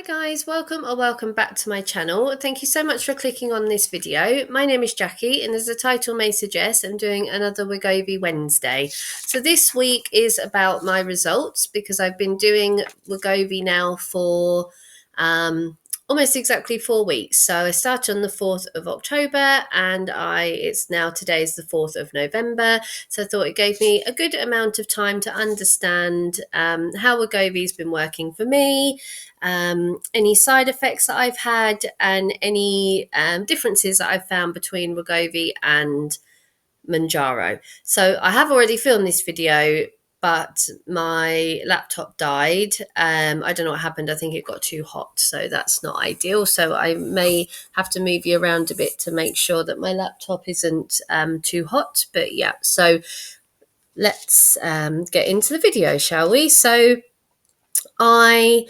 Guys, welcome back to my channel. Thank you so much for clicking on this video. My name is Jackie, and as the title may suggest, I'm doing another Wegovy Wednesday. So this week is about my results because I've been doing Wegovy now for almost exactly 4 weeks. So I started on the 4th of October and today's the 4th of November. So I thought it gave me a good amount of time to understand how Wegovy's been working for me, any side effects that I've had, and any differences that I've found between Wegovy and Manjaro. So I have already filmed this video, but my laptop died. I don't know what happened. I think it got too hot, so that's not ideal. So I may have to move you around a bit to make sure that my laptop isn't too hot. But yeah, so let's get into the video, shall we? So I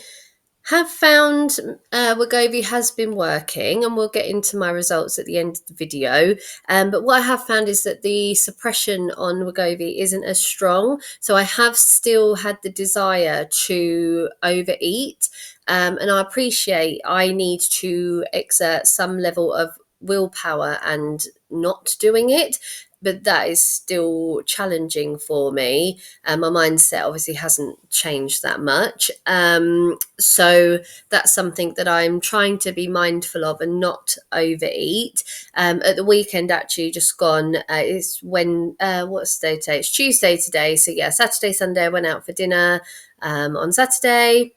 have found Wegovy has been working, and we'll get into my results at the end of the video. But what I have found is that the suppression on Wegovy isn't as strong. So I have still had the desire to overeat, and I appreciate I need to exert some level of willpower and not doing it. But that is still challenging for me. My mindset obviously hasn't changed that much. So that's something that I'm trying to be mindful of and not overeat. At the weekend, actually, just gone, what's the day today? It's Tuesday today. So yeah, Saturday, Sunday, I went out for dinner on Saturday.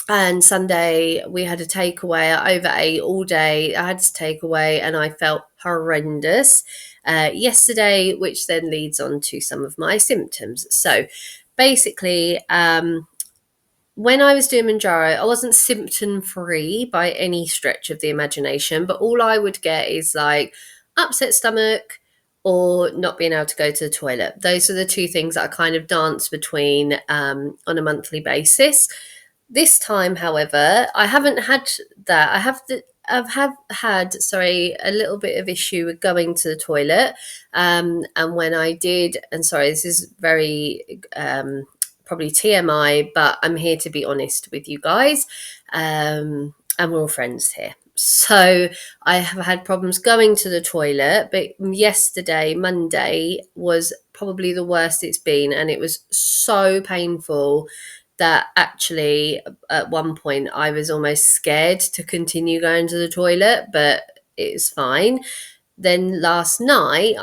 And Sunday we had a takeaway. I overate all day. I had to take away and I felt horrendous yesterday, which then leads on to some of my symptoms. So basically, when I was doing Manjaro, I wasn't symptom free by any stretch of the imagination, but all I would get is like upset stomach or not being able to go to the toilet. Those are the two things that I kind of dance between on a monthly basis. This time, however, I haven't had that. I've had a little bit of issue with going to the toilet. And when I did, and sorry, this is very probably TMI, but I'm here to be honest with you guys. And we're all friends here. So I have had problems going to the toilet, but yesterday, Monday, was probably the worst it's been, and it was so painful that actually at one point I was almost scared to continue going to the toilet, but it's fine. Then last night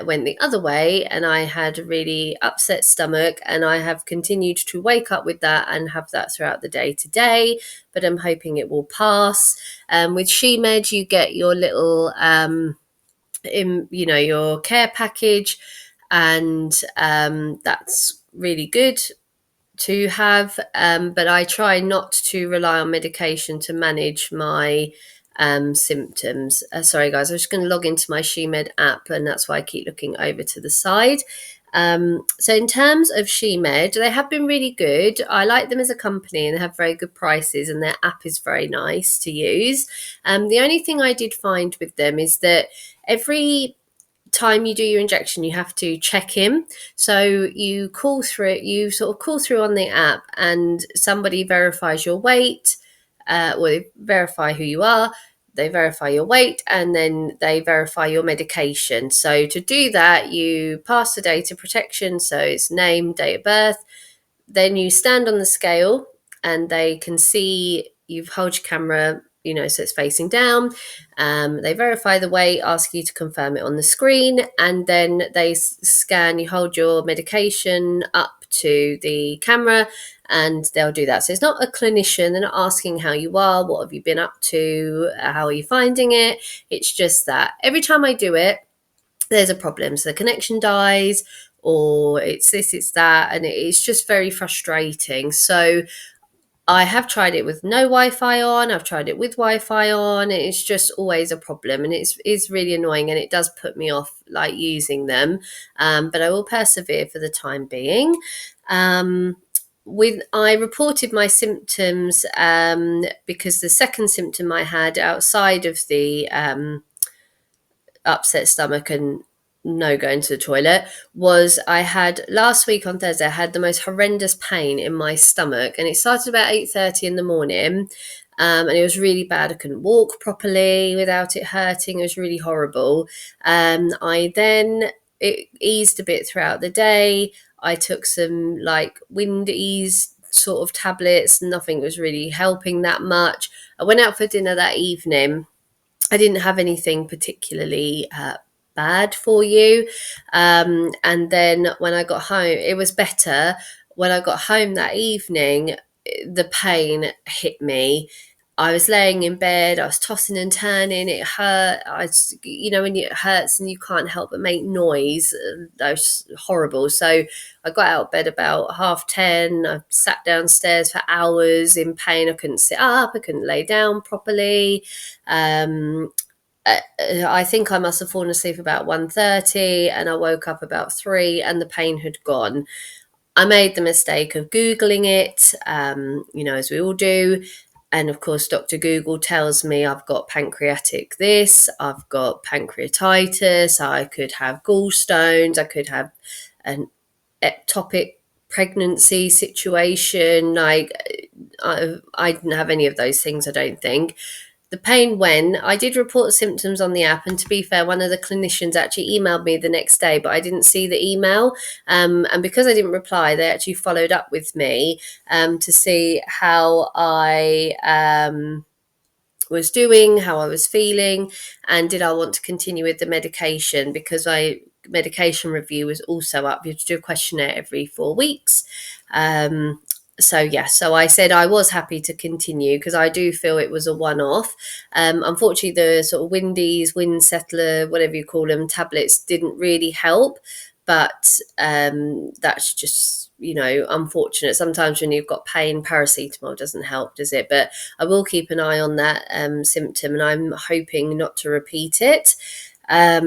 went the other way and I had a really upset stomach, and I have continued to wake up with that and have that throughout the day today, but I'm hoping it will pass. With SheMed, you get your little your care package, and that's really good to have, but I try not to rely on medication to manage my symptoms. Sorry guys, I'm just going to log into my SheMed app, and that's why I keep looking over to the side. So in terms of SheMed, they have been really good. I like them as a company, and they have very good prices, and their app is very nice to use. The only thing I did find with them is that every time you do your injection, you have to check in. So you sort of call through on the app, and somebody verifies your weight, they verify who you are, they verify your weight, and then they verify your medication. So to do that, you pass the data protection, so it's name, date of birth. Then you stand on the scale, and they can see you hold your camera, so it's facing down. They verify the weight, ask you to confirm it on the screen, and then they scan. You hold your medication up to the camera, and they'll do that. So it's not a clinician. They're not asking how you are, what have you been up to, how are you finding it. It's just that every time I do it, there's a problem. So the connection dies, or it's this, it's that, and it's just very frustrating. So I have tried it with no Wi-Fi on. I've tried it with Wi-Fi on. It's just always a problem, and it's really annoying, and it does put me off like using them. But I will persevere for the time being. I reported my symptoms because the second symptom I had outside of the upset stomach and no going to the toilet was I had last week on Thursday, I had the most horrendous pain in my stomach, and it started about 8:30 in the morning. And it was really bad. I couldn't walk properly without it hurting. It was really horrible. I then it eased a bit throughout the day. I took some like wind ease sort of tablets. Nothing was really helping that much. I went out for dinner that evening. I didn't have anything particularly bad for you. And then when I got home, it was better. When I got home that evening, the pain hit me. I was laying in bed, I was tossing and turning, it hurt. When it hurts and you can't help but make noise, that was horrible. So I got out of bed about 10:30. I sat downstairs for hours in pain. I couldn't sit up, I couldn't lay down properly. Um, I think I must have fallen asleep about 1:30, and I woke up about 3 and the pain had gone. I made the mistake of Googling it, as we all do. And of course, Dr. Google tells me I've got pancreatic this, I've got pancreatitis, I could have gallstones, I could have an ectopic pregnancy situation. I didn't have any of those things, I don't think. The pain when I did report the symptoms on the app, and to be fair, one of the clinicians actually emailed me the next day, but I didn't see the email. And because I didn't reply, they actually followed up with me to see how I was doing, how I was feeling, and did I want to continue with the medication, because my medication review was also up. You have to do a questionnaire every 4 weeks. So I said I was happy to continue because I do feel it was a one-off. Unfortunately, the sort of wind settler, whatever you call them, tablets didn't really help. But that's just, unfortunate. Sometimes when you've got pain, paracetamol doesn't help, does it? But I will keep an eye on that symptom, and I'm hoping not to repeat it.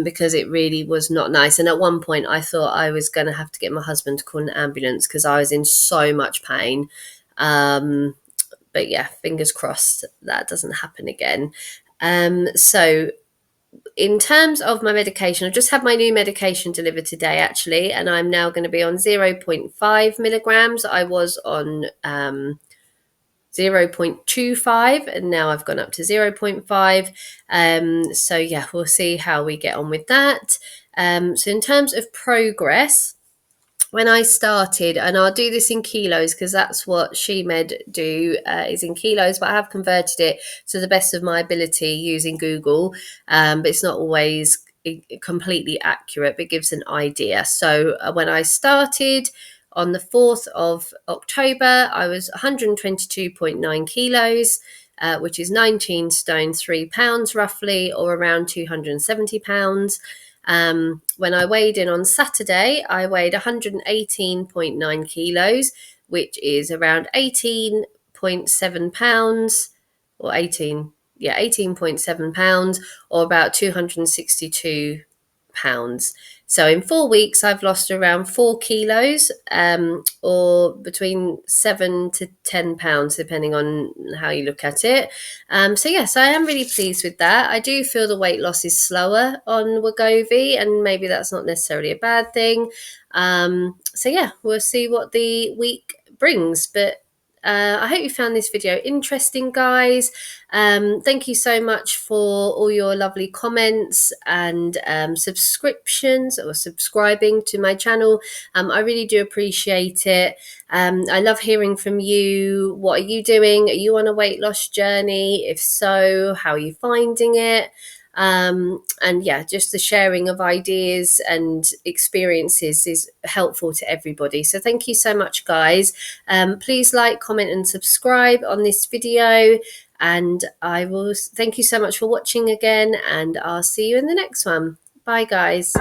Because it really was not nice. And at one point, I thought I was going to have to get my husband to call an ambulance because I was in so much pain. But yeah, fingers crossed that doesn't happen again. So in terms of my medication, I've just had my new medication delivered today, actually, and I'm now going to be on 0.5 milligrams. I was on 0.25, and now I've gone up to 0.5. So yeah, we'll see how we get on with that. So in terms of progress, when I started, and I'll do this in kilos because that's what SheMed do, is in kilos, but I have converted it to the best of my ability using Google, but it's not always completely accurate, but it gives an idea. So when I started on the 4th of October, I was 122.9 kilos, which is 19 stone 3 pounds roughly, or around 270 pounds. When I weighed in on Saturday, I weighed 118.9 kilos, which is around 18.7 pounds, or 18.7 pounds, or about 262 pounds. So in 4 weeks, I've lost around 4 kilos, or between 7 to 10 pounds, depending on how you look at it. So yes, I am really pleased with that. I do feel the weight loss is slower on Wegovy, and maybe that's not necessarily a bad thing. So yeah, we'll see what the week brings. But I hope you found this video interesting, guys. Thank you so much for all your lovely comments and subscriptions, or subscribing to my channel. I really do appreciate it. I love hearing from you. What are you doing? Are you on a weight loss journey? If so, how are you finding it? And yeah, just the sharing of ideas and experiences is helpful to everybody. So thank you so much, guys. Please like, comment and subscribe on this video, and I will thank you so much for watching again, and I'll see you in the next one. Bye, guys.